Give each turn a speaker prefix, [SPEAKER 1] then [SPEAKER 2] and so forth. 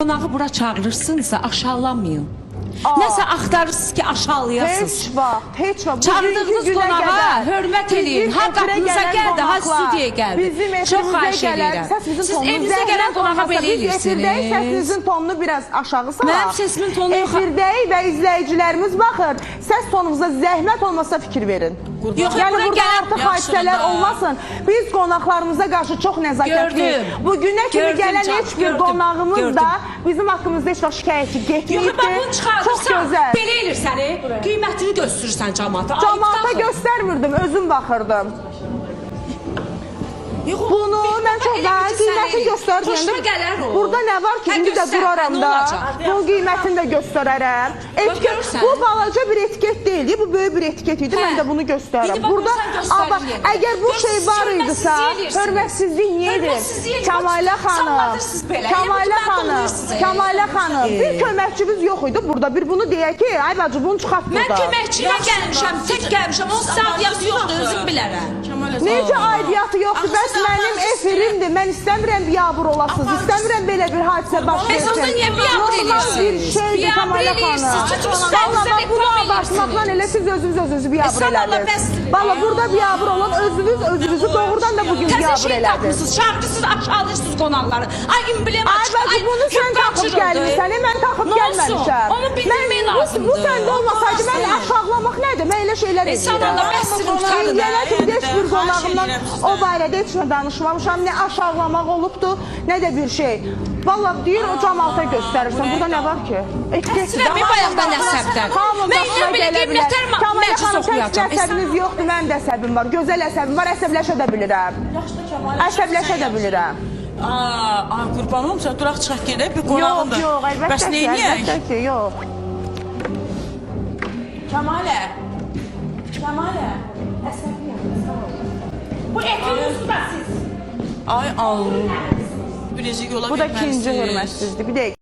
[SPEAKER 1] Qonağı bura çağırırsınızsa aşağılamayın. Nəsə axtarırsınız ki, aşağılayasınız.
[SPEAKER 2] Heç vaxt.
[SPEAKER 1] Çağırdığınız qonağa hörmət eləyin. Ha qapınıza gəldi, ha studiyaya gəldi. Çox xahiş edirəm. Siz evinizə gələn qonağa belə eləyirsiniz.
[SPEAKER 2] Səsinizin tonunu biraz aşağı salaq.
[SPEAKER 1] Mənim sesimin tonu yox.
[SPEAKER 2] Efirdəyik və izləyicilərimiz baxır. Səs tonunuza zəhmət olmasa fikir verin.
[SPEAKER 1] Yox,
[SPEAKER 2] yəni burada artıq hadisələr olmasın. Biz qonaqlarımıza qarşı çox nəzakətli. Bugünə kimi gələn heç bir qonağımız da bizim haqqımızda heç vaxt şikayətçi getməyibdir. Çox gözəl.
[SPEAKER 1] Belə eləyir səni, qiymətini göstərirsən cəmaata.
[SPEAKER 2] Cəmaata göstərmirdim, özüm baxırdım. Bunu mən çox daha qiymətini göstərdim. Burada nə var ki, indi də duraram da. Bunun qiymətini də göstərərəm. Bu balaca bir etiket deyil, bu böyük bir etiket idi, mən də bunu göstərəm. Burada, əgər bu şey var idisə, hörmətsizlik niyə edir? Kəmalə xanım, Kəmalə xanım, bir köməkçimiz yox idi burada. Bir bunu deyək ki, ay bacı, bunu çıxart burada.
[SPEAKER 1] Mən köməkçiyə gəlmişəm, tək gəlmişəm, onun aidiyyatı yoxdur, özüm bilərəm.
[SPEAKER 2] Necə aidiyyatı yoxdur? Bəs mənim efirimdir, mən istəmirəm biabır olasınız, istəmirəm belə bir hadisə baş versin.
[SPEAKER 1] Bəs onda niyə biabır eləyirsiniz?
[SPEAKER 2] Biabır eləyirsiniz. Valla bunu abartmaqla elə siz özünüzü biabır elədiniz. Valla burada biabır olan özünüzü doğrudan da bugün biabır elədiniz.
[SPEAKER 1] Şarkısız aşağılayırsınız qonaqları. Ay emblem açıq,
[SPEAKER 2] ay bunu sən taxıb gəlmişsən, mən taxıb gəlməmişəm.
[SPEAKER 1] Onu bildirmək lazımdır.
[SPEAKER 2] Bu səndə olmasaydı, mən aşağılamaq nədir? Mən elə şeylər edirəm.
[SPEAKER 1] İnsanlarla bəsdir tutardı.
[SPEAKER 2] Yenə ki, heç bir qonağımdan o barədə heç nə danışmamışam. Nə aşağılamaq olubdur, nə də bir şey. Valla deyir, o cəmaata göstərirsən. Burada nə var ki?
[SPEAKER 1] Əslində, bir bayaqdan əsəbdən. Mən ilə belə qiymətlər məclis oxuyacam.
[SPEAKER 2] Əsəbiniz yoxdur, mənim də əsəbim var. Gözəl əsəbim var, əsəbləşə də bilirəm. Əsəbləşə də bilirəm.
[SPEAKER 3] Qurban olum, sən duraq çıxaq gedək, bir qonağındır.
[SPEAKER 2] Yox, əlbəttə ki, əlbəttə ki, yox.
[SPEAKER 1] Kəmalə, əsəbiyəm. Bu etiniz da siz.
[SPEAKER 3] Ay Allah. Birəcik yola
[SPEAKER 2] Bu da ikinci hörmətsizdir. Bir dəqiqə.